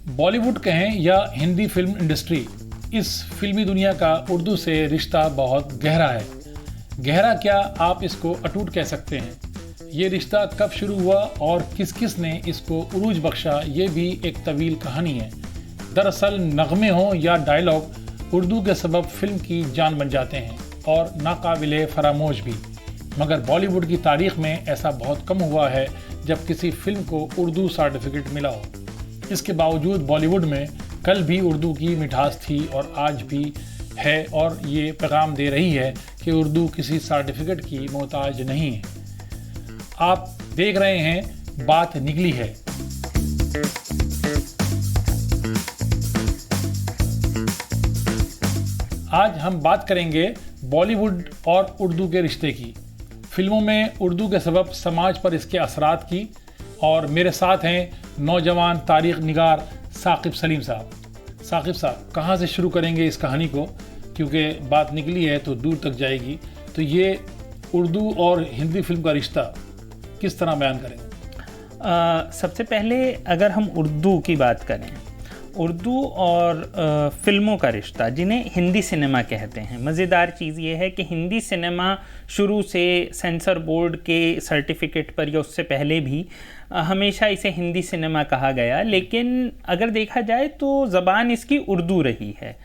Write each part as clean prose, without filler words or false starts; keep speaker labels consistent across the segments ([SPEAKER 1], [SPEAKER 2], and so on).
[SPEAKER 1] बॉलीवुड कहें या Hindi film industry, इस फिल्मी दुनिया का उर्दू से रिश्ता बहुत गहरा है। गहरा क्या, आप इसको अटूट कह सकते हैं। ये रिश्ता कब शुरू हुआ और किस किस ने इसको उरूज बख्शा, ये भी एक तवील कहानी है। दरअसल नगमे हों या डायलॉग उर्दू के सबब फिल्म की जान बन जाते हैं और नाकाबिले फरामोश भी। मगर बॉलीवुड की तारीख में ऐसा बहुत कम हुआ है जब किसी फिल्म को उर्दू सर्टिफिकेट मिला हो। इसके बावजूद बॉलीवुड में कल भी उर्दू की मिठास थी और आज भी है, और ये पैगाम दे रही है कि उर्दू किसी सर्टिफिकेट की मोहताज नहीं है। आप देख रहे हैं बात निकली है। आज हम बात करेंगे बॉलीवुड और उर्दू के रिश्ते की, फिल्मों में उर्दू के सबब समाज पर इसके असरात की। और मेरे साथ हैं नौजवान तारीख निगार साकिब सलीम साहब। साकिब साहब, कहाँ से शुरू करेंगे इस कहानी को, क्योंकि बात निकली है तो दूर तक जाएगी। तो ये उर्दू और हिंदी फिल्म का रिश्ता किस तरह बयान करेंगे?
[SPEAKER 2] सबसे पहले अगर हम उर्दू की बात करें, उर्दू और फिल्मों का रिश्ता, जिन्हें हिंदी सिनेमा कहते हैं, मज़ेदार चीज़ ये है कि हिंदी सिनेमा शुरू से सेंसर बोर्ड के सर्टिफिकेट पर या उससे पहले भी हमेशा इसे हिंदी सिनेमा कहा गया। लेकिन अगर देखा जाए तो ज़बान इसकी उर्दू रही है।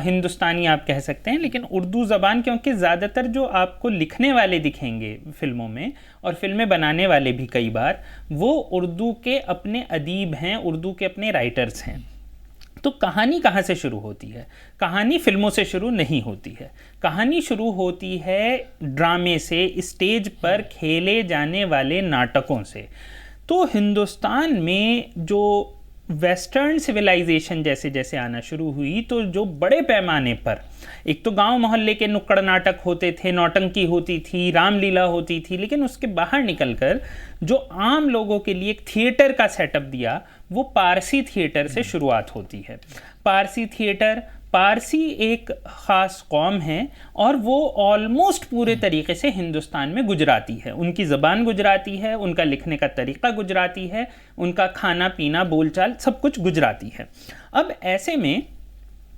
[SPEAKER 2] हिंदुस्तानी आप कह सकते हैं, लेकिन उर्दू ज़बान, क्योंकि ज़्यादातर जो आपको लिखने वाले दिखेंगे फिल्मों में और फिल्में बनाने वाले भी कई बार वो उर्दू के अपने अदीब हैं, उर्दू के अपने राइटर्स हैं। तो कहानी कहाँ से शुरू होती है? कहानी फिल्मों से शुरू नहीं होती है। कहानी शुरू होती है ड्रामे से, स्टेज पर खेले जाने वाले नाटकों से। तो हिंदुस्तान में जो वेस्टर्न सिविलाइजेशन जैसे जैसे आना शुरू हुई, तो जो बड़े पैमाने पर एक तो गांव मोहल्ले के नुक्कड़ नाटक होते थे, नौटंकी होती थी, रामलीला होती थी, लेकिन उसके बाहर निकलकर जो आम लोगों के लिए एक थिएटर का सेटअप दिया, वो पारसी थिएटर से शुरुआत होती है। पारसी थिएटर, पारसी एक ख़ास कौम है और वो ऑलमोस्ट पूरे तरीके से हिंदुस्तान में गुजराती है। उनकी ज़बान गुजराती है, उनका लिखने का तरीक़ा गुजराती है, उनका खाना पीना बोलचाल सब कुछ गुजराती है। अब ऐसे में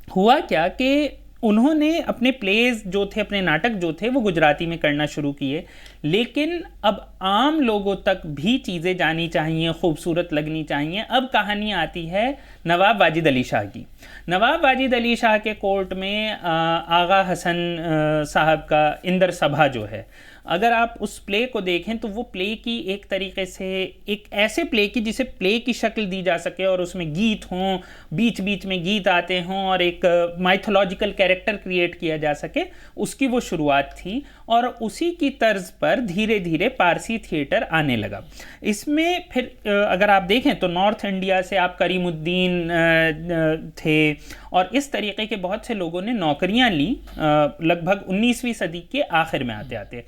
[SPEAKER 2] हुआ क्या कि उन्होंने अपने प्लेज जो थे, अपने नाटक जो थे, वो गुजराती में करना शुरू किए। लेकिन अब आम लोगों तक भी चीज़ें जानी चाहिए, खूबसूरत लगनी चाहिए। अब कहानी आती है नवाब वाजिद अली शाह की। नवाब वाजिद अली शाह के कोर्ट में आगा हसन साहब का इंदर सभा जो है, अगर आप उस प्ले को देखें तो वो प्ले की एक तरीके से, एक ऐसे प्ले की जिसे प्ले की शक्ल दी जा सके और उसमें गीत हों, बीच बीच में गीत आते हों और एक माइथोलॉजिकल कैरेक्टर क्रिएट किया जा सके, उसकी वो शुरुआत थी। और उसी की तर्ज पर धीरे धीरे पारसी थिएटर आने लगा। इसमें फिर अगर आप देखें तो नॉर्थ इंडिया से आप करीमुद्दीन थे और इस तरीके के बहुत से लोगों ने नौकरियां ली लगभग 19वीं सदी के आखिर में आते आते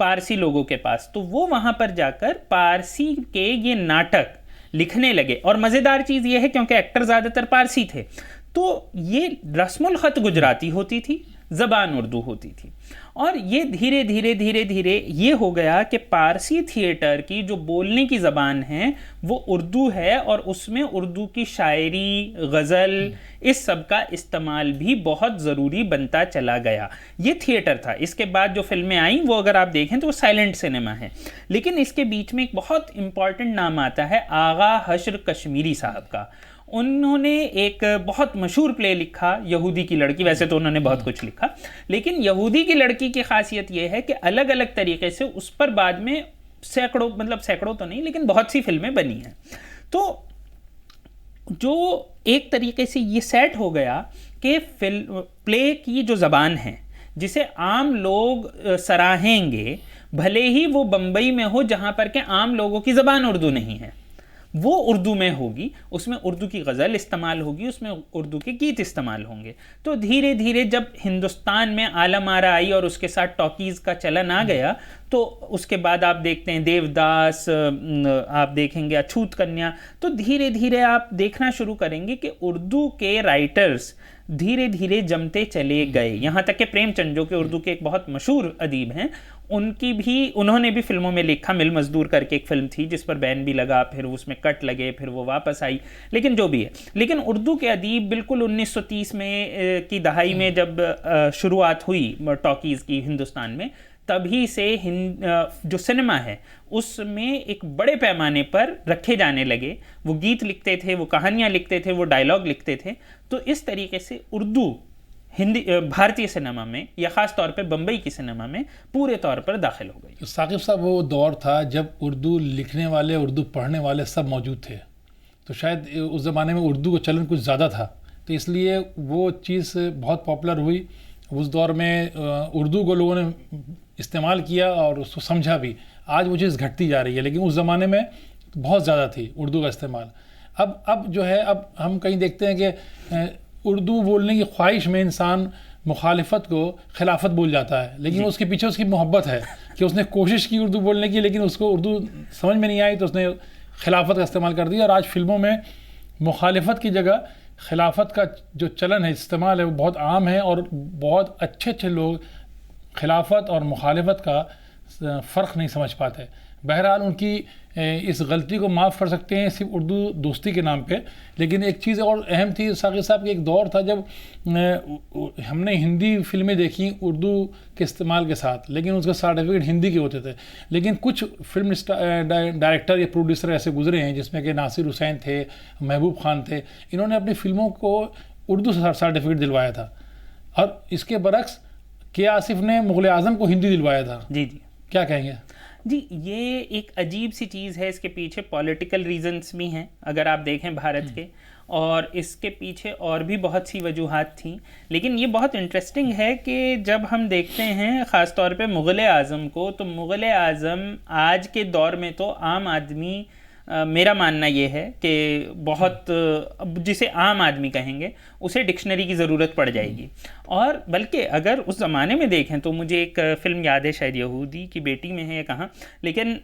[SPEAKER 2] पारसी लोगों के पास। तो वो वहाँ पर जाकर पारसी के ये नाटक लिखने लगे। और मज़ेदार चीज़ ये है, क्योंकि एक्टर ज़्यादातर पारसी थे, तो ये रस्मुल ख़त गुजराती होती थी, ज़बान उर्दू होती थी। और ये धीरे धीरे धीरे धीरे ये हो गया कि पारसी थिएटर की जो बोलने की ज़बान है वो उर्दू है, और उसमें उर्दू की शायरी, गज़ल, इस सब का इस्तेमाल भी बहुत ज़रूरी बनता चला गया। ये थिएटर था। इसके बाद जो फिल्में आई वो अगर आप देखें तो वो साइलेंट सिनेमा है। लेकिन इसके बीच में एक बहुत इम्पॉर्टेंट नाम आता है आगा हश्र कश्मीरी साहब का। उन्होंने एक बहुत मशहूर प्ले लिखा, यहूदी की लड़की। वैसे तो उन्होंने बहुत कुछ लिखा, लेकिन यहूदी की लड़की की खासियत यह है कि अलग अलग तरीके से उस पर बाद में सैकड़ों, मतलब सैकड़ों तो नहीं लेकिन बहुत सी फिल्में बनी हैं। तो जो एक तरीके से ये सेट हो गया कि प्ले की जो ज़बान है जिसे आम लोग सराहेंगे, भले ही वो बम्बई में हो जहाँ पर के आम लोगों की ज़बान उर्दू नहीं है, वो उर्दू में होगी, उसमें उर्दू की गज़ल इस्तेमाल होगी, उसमें उर्दू के गीत इस्तेमाल होंगे। तो धीरे धीरे जब हिंदुस्तान में आलम आरा आई और उसके साथ टॉकीज़ का चलन आ गया, तो उसके बाद आप देखते हैं देवदास, आप देखेंगे अछूत कन्या। तो धीरे धीरे आप देखना शुरू करेंगे कि उर्दू के राइटर्स धीरे धीरे जमते चले गए। यहाँ तक कि प्रेमचंद, जो कि उर्दू के एक बहुत मशहूर अदीब हैं, उनकी भी, उन्होंने भी फिल्मों में लिखा। मिल मजदूर करके एक फिल्म थी जिस पर बैन भी लगा, फिर उसमें कट लगे, फिर वो वापस आई, लेकिन जो भी है। लेकिन उर्दू के अदीब बिल्कुल 1930 में की दहाई में जब शुरुआत हुई टॉकीज़ की हिंदुस्तान में, तभी से जो सिनेमा है उसमें एक बड़े पैमाने पर रखे जाने लगे। वो गीत लिखते थे, वो कहानियाँ लिखते थे, वो डायलॉग लिखते थे। तो इस तरीके से उर्दू हिंदी भारतीय सिनेमा में या ख़ास तौर पे बम्बई की सिनेमा में पूरे तौर पर दाखिल हो गई।
[SPEAKER 1] तो साकिब साहब, वो दौर था जब उर्दू लिखने वाले, उर्दू पढ़ने वाले सब मौजूद थे, तो शायद उस ज़माने में उर्दू का चलन कुछ ज़्यादा था, तो इसलिए वो चीज़ बहुत पॉपुलर हुई। उस दौर में उर्दू को लोगों ने इस्तेमाल किया और उसको समझा भी। आज वो चीज़ घटती जा रही है, लेकिन उस ज़माने में बहुत ज़्यादा थी उर्दू का इस्तेमाल। अब जो है, अब हम कहीं देखते हैं कि उर्दू बोलने की ख्वाहिश में इंसान मुखालिफत को खिलाफत बोल जाता है, लेकिन उसके पीछे उसकी मोहब्बत है कि उसने कोशिश की उर्दू बोलने की, लेकिन उसको उर्दू समझ में नहीं आई तो उसने खिलाफत का इस्तेमाल कर दिया। और आज फिल्मों में मुखालिफत की जगह खिलाफत का जो चलन है, इस्तेमाल है, वो बहुत आम है और बहुत अच्छे अच्छे लोग खिलाफत और मुखालिफत का फ़र्क नहीं समझ पाते। बहरहाल उनकी इस गलती को माफ़ कर सकते हैं सिर्फ उर्दू दोस्ती के नाम पे। लेकिन एक चीज़ और अहम थी साकिब साहब कि एक दौर था जब हमने हिंदी फिल्में देखी उर्दू के इस्तेमाल के साथ, लेकिन उसका सर्टिफिकेट हिंदी के होते थे। लेकिन कुछ फिल्म डायरेक्टर या प्रोड्यूसर ऐसे गुजरे हैं जिसमें कि नासिर हुसैन थे, महबूब खान थे, इन्होंने अपनी फिल्मों को उर्दू सर्टिफिकेट दिलवाया था। और इसके बरक्स के आसिफ ने मुग़ल आज़म को हिंदी दिलवाया था।
[SPEAKER 2] जी जी,
[SPEAKER 1] क्या कहेंगे?
[SPEAKER 2] जी, ये एक अजीब सी चीज़ है। इसके पीछे पॉलिटिकल रीजंस भी हैं अगर आप देखें भारत के, और इसके पीछे और भी बहुत सी वजूहात थी। लेकिन ये बहुत इंटरेस्टिंग है कि जब हम देखते हैं ख़ास तौर पे मुग़ल आज़म को, तो मुग़ल आज़म आज के दौर में तो आम आदमी, मेरा मानना ये है कि बहुत, जिसे आम आदमी कहेंगे उसे डिक्शनरी की ज़रूरत पड़ जाएगी। और बल्कि अगर उस ज़माने में देखें तो मुझे एक फ़िल्म याद है, शायद यहूदी की बेटी में है या कहाँ, लेकिन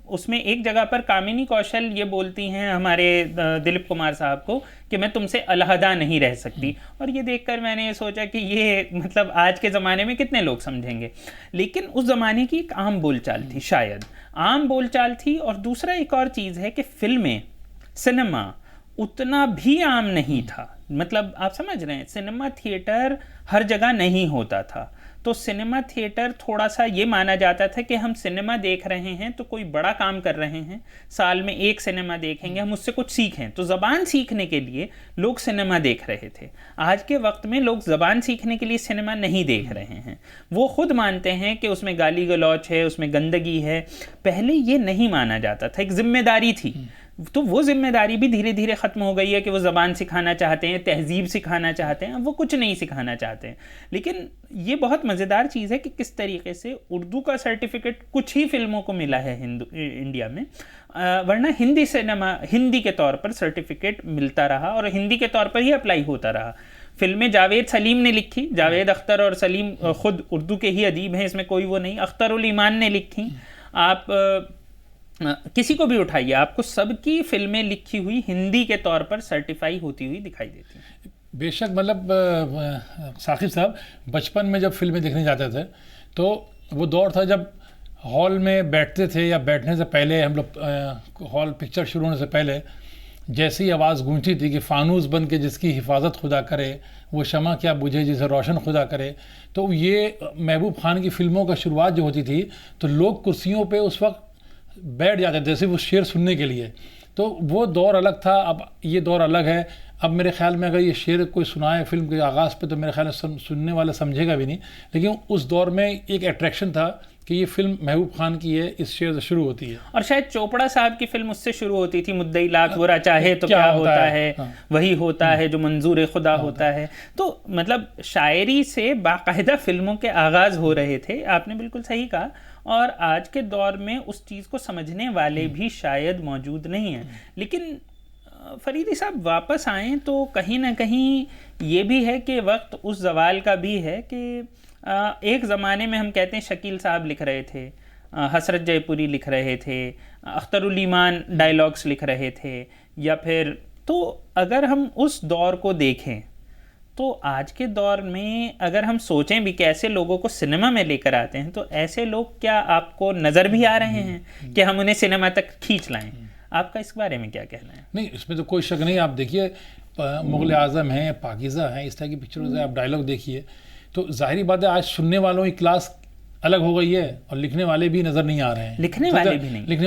[SPEAKER 2] उसमें एक जगह पर कामिनी कौशल ये बोलती हैं हमारे दिलीप कुमार साहब को कि मैं तुमसे अलहदा नहीं रह सकती। और ये देखकर मैंने ये सोचा कि ये मतलब आज के ज़माने में कितने लोग समझेंगे, लेकिन उस ज़माने की एक आम बोलचाल थी, शायद आम बोलचाल थी। और दूसरा एक और चीज़ है कि फिल्में, सिनेमा उतना भी आम नहीं था। मतलब आप समझ रहे हैं, सिनेमा थिएटर हर जगह नहीं होता था। तो सिनेमा थिएटर थोड़ा सा ये माना जाता था कि हम सिनेमा देख रहे हैं तो कोई बड़ा काम कर रहे हैं, साल में एक सिनेमा देखेंगे, हम उससे कुछ सीखें। तो ज़बान सीखने के लिए लोग सिनेमा देख रहे थे। आज के वक्त में लोग ज़बान सीखने के लिए सिनेमा नहीं देख रहे हैं। वो खुद मानते हैं कि उसमें गाली गलौच है, उसमें गंदगी है। पहले ये नहीं माना जाता था, एक जिम्मेदारी थी। तो वो जिम्मेदारी भी धीरे धीरे ख़त्म हो गई है कि वो ज़बान सिखाना चाहते हैं, तहज़ीब सिखाना चाहते हैं, वो कुछ नहीं सिखाना चाहते हैं। लेकिन ये बहुत मज़ेदार चीज़ है कि किस तरीके से उर्दू का सर्टिफिकेट कुछ ही फिल्मों को मिला है इंडिया में, वरना हिंदी सिनेमा, हिंदी के तौर पर सर्टिफिकेट मिलता रहा और हिंदी के तौर पर ही अप्लाई होता रहा। फिल्में जावेद सलीम ने लिखी, जावेद अख्तर और सलीम खुद उर्दू के ही अदीब हैं, इसमें कोई वो नहीं। अख्तर उल ईमान ने लिखी, आप किसी को भी उठाइए, आपको सबकी फिल्में लिखी हुई हिंदी के तौर पर सर्टिफाई होती हुई दिखाई देती हैं।
[SPEAKER 1] बेशक, मतलब साकिब साहब, बचपन में जब फिल्में देखने जाते थे तो वो दौर था जब हॉल में बैठते थे या बैठने से पहले हम लोग हॉल पिक्चर शुरू होने से पहले जैसी आवाज़ गूंजती थी कि फ़ानूस बन के जिसकी हिफाजत खुदा करे, वो शमा क्या बुझे जिसे रोशन खुदा करे। तो ये महबूब खान की फ़िल्मों का शुरुआत जो होती थी तो लोग कुर्सियों पे उस वक्त बैठ जाते थे जैसे वो शेर सुनने के लिए। तो वो दौर अलग था, अब ये दौर अलग है। अब मेरे ख्याल में अगर ये शेर कोई सुनाए फिल्म के आगाज़ पे तो मेरे ख्याल में सुनने वाला समझेगा भी नहीं। लेकिन उस दौर में एक अट्रैक्शन था कि ये फिल्म महबूब खान की है, इस शेर से शुरू होती है।
[SPEAKER 2] और शायद चोपड़ा साहब की फिल्म उससे शुरू होती थी, मुद्दई लाख बुरा चाहे तो क्या होता है, हाँ। वही होता है जो मंजूर खुदा होता है। तो मतलब शायरी से बाकायदा फिल्मों के आगाज़ हो रहे थे, आपने बिल्कुल सही कहा। और आज के दौर में उस चीज़ को समझने वाले भी शायद मौजूद नहीं हैं। लेकिन फरीदी साहब वापस आएँ तो कहीं ना कहीं ये भी है कि वक्त उस ज़वाल का भी है कि एक ज़माने में हम कहते हैं शकील साहब लिख रहे थे, हसरत जयपुरी लिख रहे थे, अख्तर उल ईमान डायलॉग्स लिख रहे थे, या फिर तो अगर हम उस दौर को देखें तो आज के दौर में अगर हम सोचें भी कैसे लोगों को सिनेमा में लेकर आते हैं, तो ऐसे लोग क्या आपको नज़र भी आ रहे हैं कि हम उन्हें सिनेमा तक खींच लाएं? आपका इस बारे में क्या कहना है?
[SPEAKER 1] नहीं, इसमें तो कोई शक नहीं। आप देखिए मुग़ल आज़म है, पाकीज़ा है, इस तरह की पिक्चरों से आप डायलॉग देखिए, तो जाहिर बात है आज सुनने वालों की क्लास अलग हो गई है और लिखने वाले भी नज़र नहीं आ रहे हैं।
[SPEAKER 2] लिखने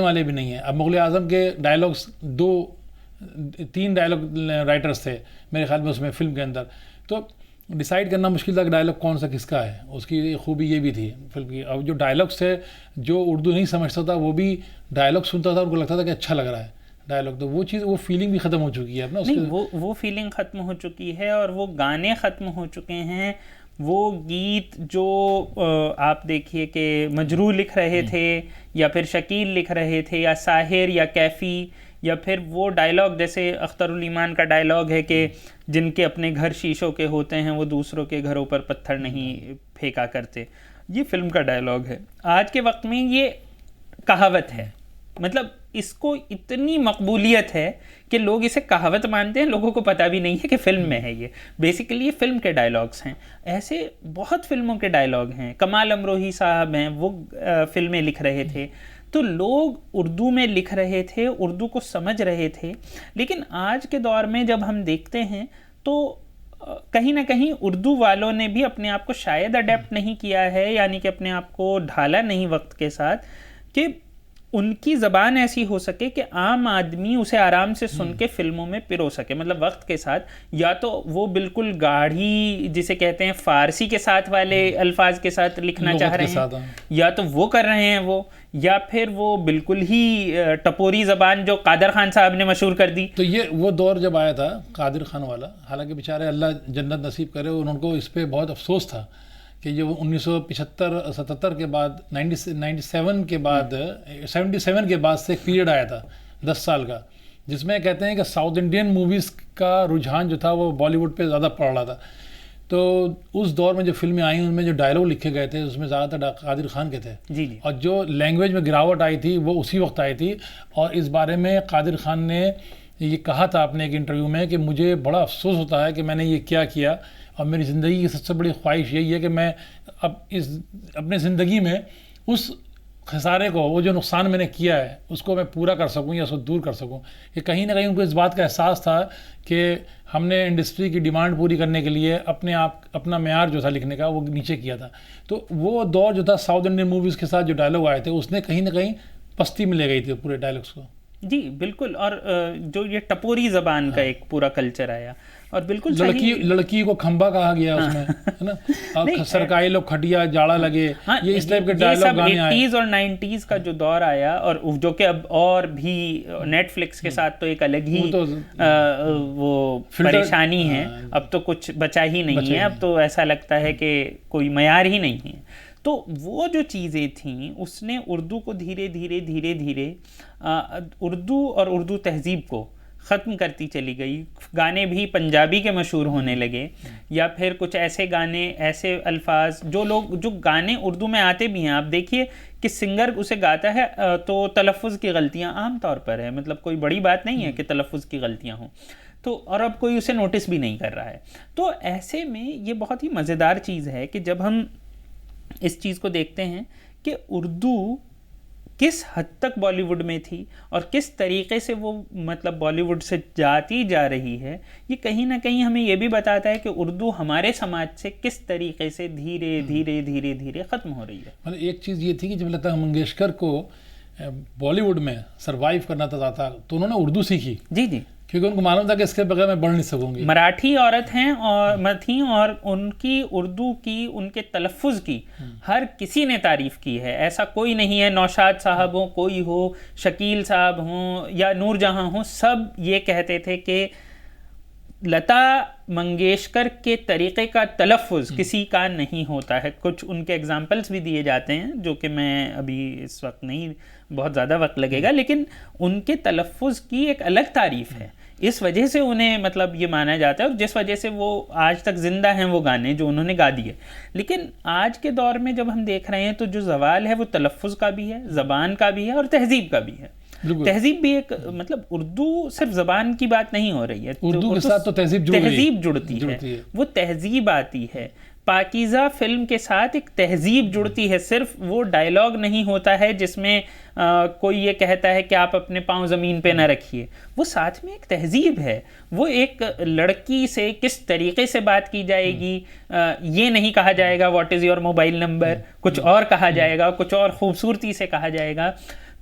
[SPEAKER 2] वाले भी नहीं
[SPEAKER 1] हैं। अब मुग़ल आज़म के डायलॉग्स 2-3 डायलॉग राइटर्स थे मेरे ख्याल में उसमें फिल्म के अंदर, तो डिसाइड करना मुश्किल था कि डायलॉग कौन सा किसका है। उसकी खूबी ये भी थी फिल्म की। अब जो डायलॉग्स थे, जो उर्दू नहीं समझता था वो भी डायलॉग सुनता था, उनको लगता था कि अच्छा लग रहा है डायलॉग, तो वो चीज़, वो फीलिंग भी ख़त्म हो चुकी है अपना।
[SPEAKER 2] नहीं, वो फीलिंग ख़त्म हो चुकी है और वो गाने ख़त्म हो चुके हैं। वो गीत जो आप देखिए कि मजरू लिख रहे थे या फिर शकील लिख रहे थे या साहिर या कैफ़ी, या फिर वो डायलॉग जैसे अख्तरुल ईमान का डायलॉग है कि जिनके अपने घर शीशों के होते हैं वो दूसरों के घरों पर पत्थर नहीं फेंका करते, ये फिल्म का डायलॉग है। आज के वक्त में ये कहावत है, मतलब इसको इतनी मकबूलियत है कि लोग इसे कहावत मानते हैं, लोगों को पता भी नहीं है कि फिल्म में है। ये बेसिकली ये फिल्म के डायलॉग्स हैं। ऐसे बहुत फिल्मों के डायलॉग हैं। कमाल अमरोही साहब हैं, वो फिल्में लिख रहे थे, तो लोग उर्दू में लिख रहे थे, उर्दू को समझ रहे थे। लेकिन आज के दौर में जब हम देखते हैं तो कहीं ना कहीं उर्दू वालों ने भी अपने आप को शायद अडेप्ट नहीं किया है, यानी कि अपने आप को ढाला नहीं वक्त के साथ, कि उनकी ज़बान ऐसी हो सके कि आम आदमी उसे आराम से सुन के फिल्मों में पिरो सके। मतलब वक्त के साथ या तो वो बिल्कुल गाढ़ी जिसे कहते हैं फ़ारसी के साथ वाले अल्फाज के साथ लिखना चाह रहे हैं, या तो वो कर रहे हैं वो, या फिर वो बिल्कुल ही टपोरी ज़बान जो कादर खान साहब ने मशहूर कर दी।
[SPEAKER 1] तो ये वो दौर जब आया था कादिर खान वाला, हालांकि बेचारे अल्लाह जन्नत नसीब करे, उनको इस पर बहुत अफसोस था कि जो 1975-77 के बाद 97 के बाद 77 के बाद से एक पीरियड आया था 10 साल का, जिसमें कहते हैं कि साउथ इंडियन मूवीज़ का रुझान जो था वो बॉलीवुड पे ज़्यादा पड़ रहा था। तो उस दौर में जो फिल्में आई उनमें जो डायलॉग लिखे गए थे उसमें ज़्यादातर कादिर खान के थे।
[SPEAKER 2] जी।
[SPEAKER 1] और जो लैंग्वेज में गिरावट आई थी वो उसी वक्त आई थी। और इस बारे में कादिर खान ने ये कहा था अपने एक इंटरव्यू में कि मुझे बड़ा अफसोस होता है कि मैंने ये क्या किया, और मेरी ज़िंदगी की सबसे बड़ी ख्वाहिश यही है कि मैं अब इस अपने ज़िंदगी में उस खसारे को, वो जो नुकसान मैंने किया है उसको मैं पूरा कर सकूं या उसको दूर कर सकूं। ये कहीं ना कहीं उनको इस बात का एहसास था कि हमने इंडस्ट्री की डिमांड पूरी करने के लिए अपना मेयार जो था लिखने का वो नीचे किया था। तो वो दौर जो था साउथ इंडियन मूवीज़ के साथ जो डायलॉग आए थे उसने कहीं ना कहीं पस्ती में ले गई थी पूरे डायलॉग्स को।
[SPEAKER 2] जी बिल्कुल। और जो ये टपोरी ज़बान का एक पूरा कल्चर आया, और बिल्कुल
[SPEAKER 1] लड़की को खंबा कहा गया उसमें, है ना, और सरकाई लोग खटिया जाड़ा लगे, ये इस टाइप के डायलॉग गाने आए।
[SPEAKER 2] 80s और 90s का जो दौर आया, और जो कि अब और भी नेटफ्लिक्स के साथ तो एक अलग ही वो परेशानी है। अब तो कुछ बचा ही नहीं है, अब तो ऐसा लगता है कि कोई मयार ही नहीं है। तो वो जो चीज़ें थीं उसने उर्दू को धीरे धीरे उर्दू और उर्दू तहज़ीब को ख़त्म करती चली गई। गाने भी पंजाबी के मशहूर होने लगे, या फिर कुछ ऐसे गाने, ऐसे अल्फाज जो गाने उर्दू में आते भी हैं। आप देखिए कि सिंगर उसे गाता है तो तलफ़्फ़ुज़ की गलतियाँ आम तौर पर है, मतलब कोई बड़ी बात नहीं है कि तलफ़्फ़ुज़ की गलतियाँ हों, तो और अब कोई उसे नोटिस भी नहीं कर रहा है। तो ऐसे में ये बहुत ही मज़ेदार चीज़ है कि जब हम इस चीज़ को देखते हैं कि उर्दू किस हद तक बॉलीवुड में थी और किस तरीके से वो मतलब बॉलीवुड से जाती जा रही है, ये कहीं ना कहीं हमें ये भी बताता है कि उर्दू हमारे समाज से किस तरीके से धीरे धीरे ख़त्म हो रही है।
[SPEAKER 1] मतलब एक चीज़ ये थी कि जब लता मंगेशकर को बॉलीवुड में सरवाइव करना था तो उन्होंने उर्दू सीखी।
[SPEAKER 2] जी,
[SPEAKER 1] क्योंकि उनको मालूम था कि इसके बगैर मैं बढ़ नहीं सकूंगी।
[SPEAKER 2] मराठी औरत हैं और थी, और उनकी उर्दू की, उनके तलफ़्फ़ुज़ की हर किसी ने तारीफ़ की है। ऐसा कोई नहीं है, नौशाद साहब हो, कोई हो, शकील साहब हों या नूरजहां हो, सब ये कहते थे कि लता मंगेशकर के तरीक़े का तलफ़्फ़ुज़ किसी का नहीं होता है। कुछ उनके एग्जाम्पल्स भी दिए जाते हैं जो कि मैं अभी इस वक्त नहीं, बहुत ज़्यादा वक्त लगेगा, लेकिन उनके तलफ़्फ़ुज़ की एक अलग तारीफ़ है। इस वजह से उन्हें मतलब ये माना जाता है, और जिस वजह से वो आज तक ज़िंदा हैं वो गाने जो उन्होंने गा दिए। लेकिन आज के दौर में जब हम देख रहे हैं तो जो ज़वाल है वो तलफ़्फ़ुज़ का भी है, ज़बान का भी है और तहज़ीब का भी है। तहजीब भी एक मतलब उर्दू सिर्फ जबान की बात नहीं हो रही है,
[SPEAKER 1] उर्दू के साथ तो
[SPEAKER 2] तहजीब जुड़ती है, वो तहजीब आती है। पाकीज़ा फिल्म के साथ एक तहजीब जुड़ती है, सिर्फ वो डायलॉग नहीं होता है जिसमें कोई ये कहता है कि आप अपने पाँव ज़मीन पे ना रखिए, वो साथ में एक तहजीब है। वो एक लड़की से किस तरीके से बात की जाएगी, ये नहीं कहा जाएगा what is your mobile number, कुछ और कहा जाएगा, कुछ और खूबसूरती से कहा जाएगा।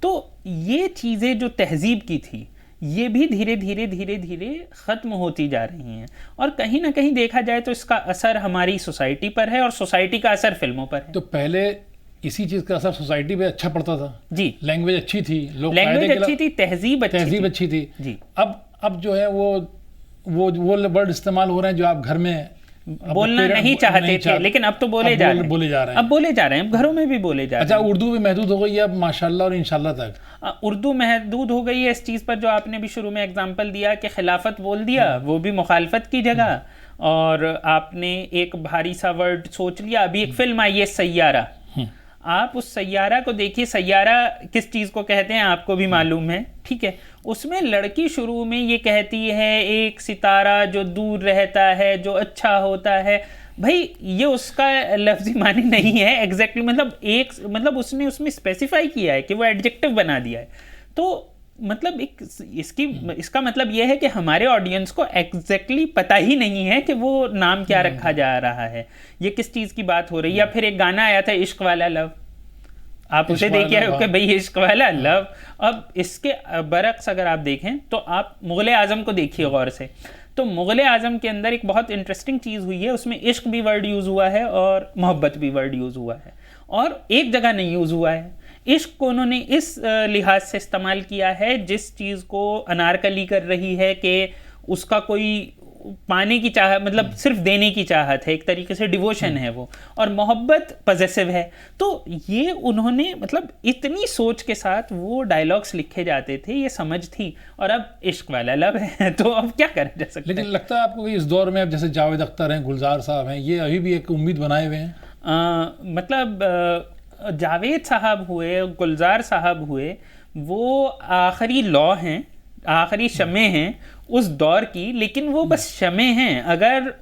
[SPEAKER 2] तो ये चीज़ें जो तहजीब की थी ये भी धीरे धीरे धीरे धीरे ख़त्म होती जा रही हैं, और कहीं ना कहीं देखा जाए तो इसका असर हमारी सोसाइटी पर है और सोसाइटी का असर फिल्मों पर है।
[SPEAKER 1] तो पहले इसी चीज़ का असर सोसाइटी पे अच्छा पड़ता था जी, लैंग्वेज अच्छी थी, लोग
[SPEAKER 2] लैंग्वेज अच्छी थी, तहजीब
[SPEAKER 1] अच्छी थी जी। अब जो है वो वर्ड इस्तेमाल हो रहे हैं जो आप घर में
[SPEAKER 2] बोलना नहीं चाहते थे, लेकिन अब तो बोले जा रहे हैं, अब बोले जा रहे हैं, घरों में भी बोले जा रहे हैं।
[SPEAKER 1] अच्छा, उर्दू भी महदूद हो गई है अब माशाल्लाह और इंशाल्लाह तक।
[SPEAKER 2] उर्दू महदूद हो गई है इस चीज़ पर जो आपने भी शुरू में एग्जांपल दिया कि खिलाफत बोल दिया, वो भी मुखालफत की जगह, और आपने एक भारी सा वर्ड सोच लिया। अभी एक फिल्म आई है सैयारा, आप उस सैयारा को देखिए, सैयारा किस चीज़ को कहते हैं आपको भी मालूम है, ठीक है। उसमें लड़की शुरू में ये कहती है एक सितारा जो दूर रहता है जो अच्छा होता है, भाई ये उसका लफ्ज़ी मानी नहीं है एग्जैक्टली, मतलब उसने उसमें स्पेसिफाई किया है कि वो एडजेक्टिव बना दिया है। तो मतलब इसका मतलब ये है कि हमारे ऑडियंस को एग्जैक्टली पता ही नहीं है कि वो नाम क्या रखा जा रहा है, ये किस चीज़ की बात हो रही है। या फिर एक गाना आया था इश्क वाला लव, आप उसे देखिए कि भाई इश्क वाला लव। अब इसके बरक्स अगर आप देखें तो आप मुग़ल आज़म को देखिए गौर से, तो मुग़ल आज़म के अंदर एक बहुत इंटरेस्टिंग चीज़ हुई है, उसमें इश्क भी वर्ड यूज़ हुआ है और मोहब्बत भी वर्ड यूज़ हुआ है, और एक जगह नहीं यूज़ हुआ है। इश्क को उन्होंने इस लिहाज से इस्तेमाल किया है जिस चीज़ को अनारकली कर रही है कि उसका कोई पाने की चाह, मतलब सिर्फ देने की चाहत है, एक तरीके से डिवोशन है वो, और मोहब्बत पॉजेसिव है। तो ये उन्होंने मतलब इतनी सोच के साथ वो डायलॉग्स लिखे जाते थे, ये समझ थी, और अब इश्क वाला लव है तो अब क्या करा जा सकता है।
[SPEAKER 1] लेकिन लगता है आपको कि इस दौर में अब जैसे जावेद अख्तर हैं, गुलजार साहब हैं, ये अभी भी एक उम्मीद बनाए हुए हैं?
[SPEAKER 2] मतलब जावेद साहब हुए, गुलजार साहब हुए, वो आखिरी लौ हैं, आखिरी शमे हैं उस दौर की, लेकिन वो बस शमे हैं। अगर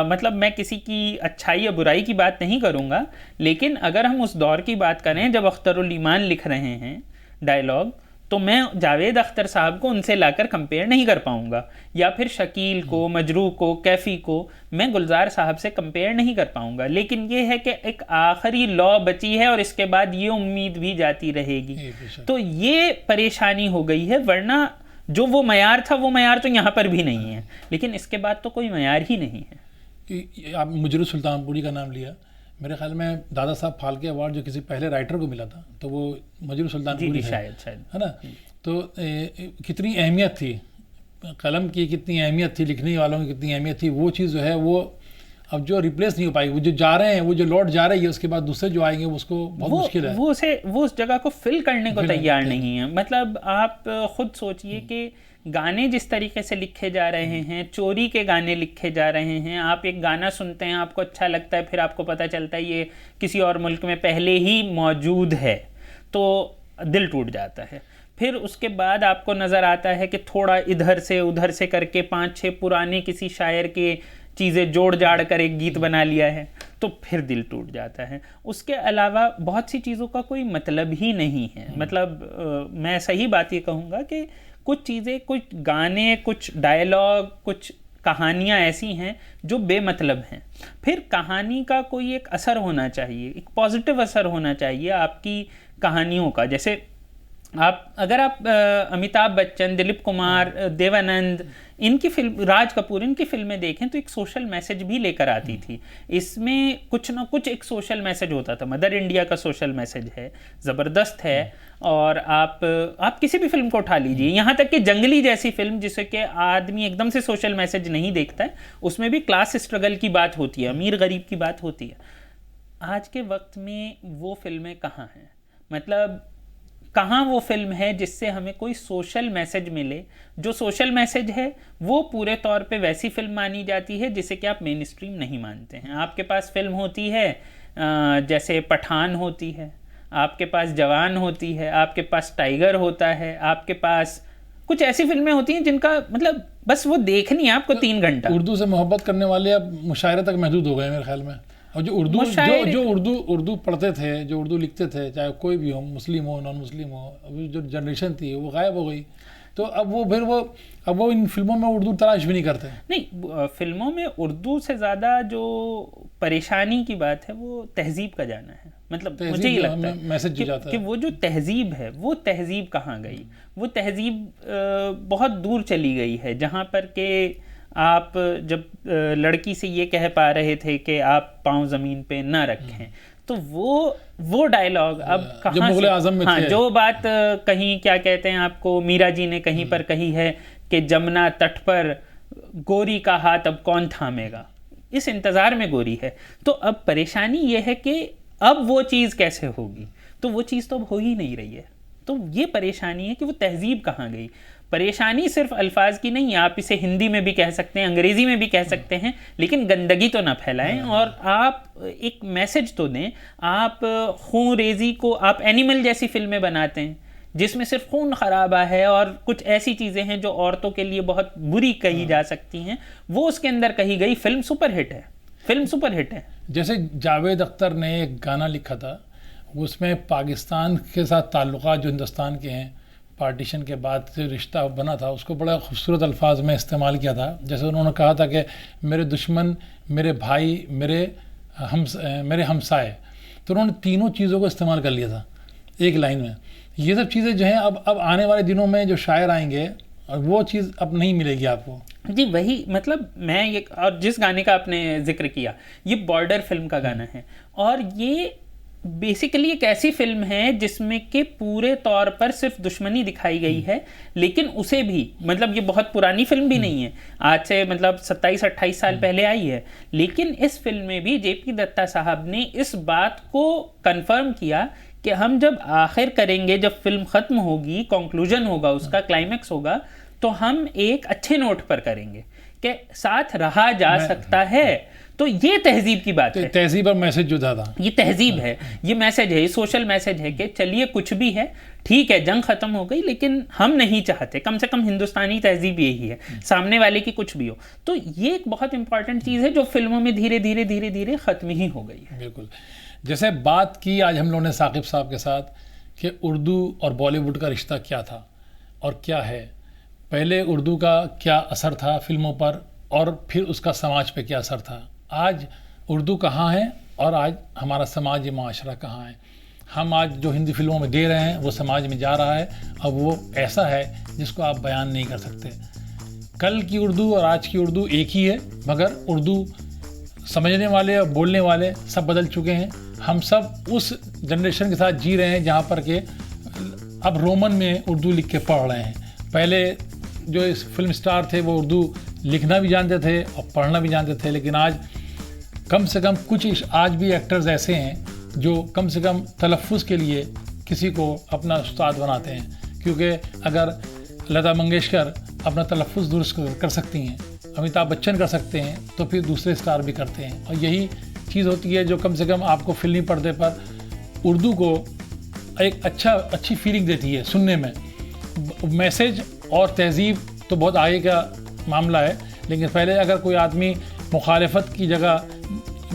[SPEAKER 2] मतलब मैं किसी की अच्छाई या बुराई की बात नहीं करूँगा, लेकिन अगर हम उस दौर की बात करें जब अख्तरुल ईमान लिख रहे हैं डायलॉग, तो मैं जावेद अख्तर साहब को उनसे लाकर कंपेयर नहीं कर पाऊँगा, या फिर शकील को, मजरू को, कैफ़ी को मैं गुलजार साहब से कंपेयर नहीं कर पाऊँगा। लेकिन ये है कि एक आखिरी लॉ बची है और इसके बाद ये उम्मीद भी जाती रहेगी। तो ये परेशानी हो गई है, वरना जो वो मयार था वो मयार तो यहाँ पर भी नहीं है, लेकिन इसके बाद तो कोई मयार ही नहीं है।
[SPEAKER 1] आप मुजरू सुल्तानपुरी का नाम लिया, मेरे ख्याल में दादा साहब फाल्के अवार्ड जो किसी पहले राइटर को मिला था तो वो मुजरू सुल्तानपुरी
[SPEAKER 2] शायद
[SPEAKER 1] है ना। तो कितनी अहमियत थी कलम की, कितनी अहमियत थी लिखने वालों की, कितनी अहमियत थी, वो चीज़ जो है वो अब जो रिप्लेस नहीं हो पाएगी। वो जो जा रहे हैं, वो जो लौट जा रही है, उसके बाद दूसरे जो आएंगे उसको बहुत मुश्किल है,
[SPEAKER 2] वो उस जगह को फिल करने को तैयार नहीं है। मतलब आप खुद सोचिए कि गाने जिस तरीके से लिखे जा रहे हैं, चोरी के गाने लिखे जा रहे हैं, आप एक गाना सुनते हैं, आपको अच्छा लगता है, फिर आपको पता चलता है ये किसी और मुल्क में पहले ही मौजूद है, तो दिल टूट जाता है। फिर उसके बाद आपको नज़र आता है कि थोड़ा इधर से उधर से करके 5-6 पुराने किसी शायर के चीज़ें जोड़ जाड़ कर एक गीत बना लिया है, तो फिर दिल टूट जाता है। उसके अलावा बहुत सी चीज़ों का कोई मतलब ही नहीं है। मतलब मैं सही बात ये कहूँगा कि कुछ चीज़ें, कुछ गाने, कुछ डायलॉग, कुछ कहानियाँ ऐसी हैं जो बेमतलब हैं। फिर कहानी का कोई एक असर होना चाहिए, एक पॉजिटिव असर होना चाहिए आपकी कहानियों का। जैसे अगर आप अमिताभ बच्चन, दिलीप कुमार, देवानंद, इनकी फिल्म, राज कपूर, इनकी फिल्में देखें तो एक सोशल मैसेज भी लेकर आती थी। इसमें कुछ ना कुछ एक सोशल मैसेज होता था। मदर इंडिया का सोशल मैसेज है, ज़बरदस्त है। और आप किसी भी फिल्म को उठा लीजिए, यहाँ तक कि जंगली जैसी फिल्म जिसे कि आदमी एकदम से सोशल मैसेज नहीं देखता है, उसमें भी क्लास स्ट्रगल की बात होती है, अमीर गरीब की बात होती है। आज के वक्त में वो फिल्में कहाँ हैं? मतलब कहाँ वो फिल्म है जिससे हमें कोई सोशल मैसेज मिले? जो सोशल मैसेज है वो पूरे तौर पे वैसी फिल्म मानी जाती है जिसे कि आप मेन स्ट्रीम नहीं मानते हैं। आपके पास फिल्म होती है जैसे पठान होती है, आपके पास जवान होती है, आपके पास टाइगर होता है, आपके पास कुछ ऐसी फिल्में होती हैं जिनका मतलब बस वो देखनी है आपको 3 घंटा।
[SPEAKER 1] उर्दू से मोहब्बत करने वाले अब मुशायरे तक महदूद हो गए मेरे ख्याल में। और जो उर्दू पढ़ते थे, जो उर्दू लिखते थे, चाहे कोई भी हो, मुस्लिम हो नॉन मुस्लिम हो, जो जनरेशन थी वो गायब हो गई। तो अब वो इन फिल्मों में उर्दू तलाश भी नहीं करते।
[SPEAKER 2] नहीं, फिल्मों में उर्दू से ज़्यादा जो परेशानी की बात है वो तहजीब का जाना है। मतलब मुझे ये लगता है
[SPEAKER 1] मैसेज जाता
[SPEAKER 2] कि वो जो तहजीब है वो तहजीब कहाँ गई? वो तहजीब बहुत दूर चली गई है, जहाँ पर के आप जब लड़की से ये कह पा रहे थे कि आप पाँव ज़मीन पे ना रखें, तो वो डायलॉग अब कहाँ से?
[SPEAKER 1] आज़म में
[SPEAKER 2] हाँ, जो बात कहीं क्या कहते हैं आपको मीरा जी ने कहीं पर कही है कि जमुना तट पर गोरी का हाथ अब कौन थामेगा, इस इंतज़ार में गोरी है। तो अब परेशानी ये है कि अब वो चीज़ कैसे होगी? तो वो चीज़ तो अब हो ही नहीं रही है। तो ये परेशानी है कि वो तहजीब कहाँ गई। परेशानी सिर्फ अल्फाज की नहीं है, आप इसे हिंदी में भी कह सकते हैं, अंग्रेज़ी में भी कह सकते हैं, लेकिन गंदगी तो ना फैलाएं और आप एक मैसेज तो दें। आप खून रेज़ी को आप एनिमल जैसी फिल्में बनाते हैं जिसमें सिर्फ खून खराबा है और कुछ ऐसी चीज़ें हैं जो औरतों के लिए बहुत बुरी कही जा सकती हैं, वो उसके अंदर कही गई। फिल्म सुपरहिट है, फिल्म सुपरहिट है।
[SPEAKER 1] जैसे जावेद अख्तर ने एक गाना लिखा था, उसमें पाकिस्तान के साथ ताल्लुकात जो हिंदुस्तान के हैं, पार्टीशन के बाद जो रिश्ता बना था, उसको बड़ा खूबसूरत अल्फाज में इस्तेमाल किया था। जैसे उन्होंने कहा था कि मेरे दुश्मन, मेरे भाई, मेरे हमसाए, तो उन्होंने तीनों चीज़ों को इस्तेमाल कर लिया था एक लाइन में। ये सब चीज़ें जो हैं अब आने वाले दिनों में जो शायर आएंगे और वो चीज़ अब नहीं मिलेगी आपको।
[SPEAKER 2] जी वही, मतलब मैं ये, और जिस गाने का आपने जिक्र किया, ये बॉर्डर फिल्म का गाना है और ये बेसिकली एक ऐसी फिल्म है जिसमें के पूरे तौर पर सिर्फ दुश्मनी दिखाई गई है, लेकिन उसे भी, मतलब ये बहुत पुरानी फिल्म भी नहीं है, आज से मतलब 27-28 साल पहले आई है, लेकिन इस फिल्म में भी जेपी दत्ता साहब ने इस बात को कंफर्म किया कि हम जब आखिर करेंगे, जब फिल्म ख़त्म होगी, कंक्लूजन होगा उसका, क्लाइमैक्स होगा, तो हम एक अच्छे नोट पर करेंगे कि साथ रहा जा सकता है। तो ये तहजीब की बात है,
[SPEAKER 1] तहजीब और मैसेज जुदा था।
[SPEAKER 2] ये तहजीब है, ये मैसेज है, ये सोशल मैसेज है कि चलिए कुछ भी है, ठीक है, जंग खत्म हो गई, लेकिन हम नहीं चाहते, कम से कम हिंदुस्तानी तहजीब यही है, सामने वाले की कुछ भी हो। तो ये एक बहुत इंपॉर्टेंट चीज़ है जो फिल्मों में धीरे धीरे धीरे धीरे ख़त्म ही हो गई है।
[SPEAKER 1] बिल्कुल। जैसे बात की आज हम लोगों ने साकिब साहब के साथ कि उर्दू और बॉलीवुड का रिश्ता क्या था और क्या है, पहले उर्दू का क्या असर था फिल्मों पर और फिर उसका समाज पे क्या असर था। आज उर्दू कहाँ है और आज हमारा समाज, ये माशरा कहाँ है। हम आज जो हिंदी फिल्मों में दे रहे हैं वो समाज में जा रहा है, अब वो ऐसा है जिसको आप बयान नहीं कर सकते। कल की उर्दू और आज की उर्दू एक ही है, मगर उर्दू समझने वाले और बोलने वाले सब बदल चुके हैं। हम सब उस जनरेशन के साथ जी रहे हैं जहाँ पर के अब रोमन में उर्दू लिख के पढ़ रहे हैं। पहले जो इस फिल्म स्टार थे वो उर्दू लिखना भी जानते थे और पढ़ना भी जानते थे, लेकिन आज कम से कम कुछ आज भी एक्टर्स ऐसे हैं जो कम से कम तलफ़्फ़ुज़ के लिए किसी को अपना उस्ताद बनाते हैं, क्योंकि अगर लता मंगेशकर अपना तलफ़्फ़ुज़ दुरुस्त कर सकती हैं, अमिताभ बच्चन कर सकते हैं, तो फिर दूसरे स्टार भी करते हैं। और यही चीज़ होती है जो कम से कम आपको फिल्मी पर्दे पर उर्दू को एक अच्छी फीलिंग देती है सुनने में। मैसेज और तहजीब तो बहुत आगे का मामला है, लेकिन पहले अगर कोई आदमी मुखालफत की जगह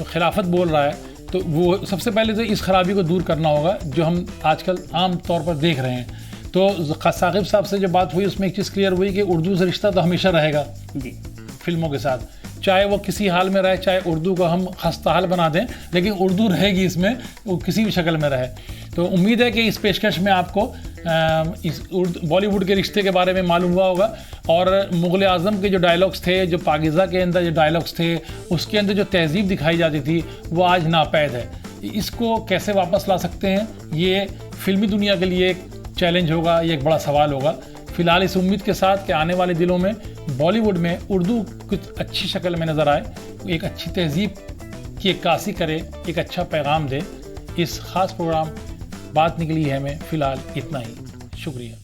[SPEAKER 1] खिलाफत बोल रहा है तो वो सबसे पहले तो इस खराबी को दूर करना होगा जो हम आजकल आम तौर पर देख रहे हैं। तो साकिब साहब से जो बात हुई उसमें एक चीज़ क्लियर हुई कि उर्दू से रिश्ता तो हमेशा रहेगा
[SPEAKER 2] जी
[SPEAKER 1] फिल्मों के साथ, चाहे वो किसी हाल में रहे, चाहे उर्दू को हम खस्ताहाल बना दें, लेकिन उर्दू रहेगी इसमें, वो किसी भी शक्ल में रहे। तो उम्मीद है कि इस पेशकश में आपको इस बॉलीवुड के रिश्ते के बारे में मालूम हुआ होगा और मुग़ल आज़म के जो डायलॉग्स थे, जो पाकीज़ा के अंदर जो डायलॉग्स थे, उसके अंदर जो तहजीब दिखाई जाती थी वो आज नापैद है। इसको कैसे वापस ला सकते हैं, ये फिल्मी दुनिया के लिए एक चैलेंज होगा, ये एक बड़ा सवाल होगा। फ़िलहाल इस उम्मीद के साथ कि आने वाले दिनों में बॉलीवुड में उर्दू कुछ अच्छी शक्ल में नज़र आए, एक अच्छी तहजीब की अक्कासी करे, एक अच्छा पैगाम दे। इस ख़ास प्रोग्राम बात निकली है हमें फ़िलहाल इतना ही। शुक्रिया।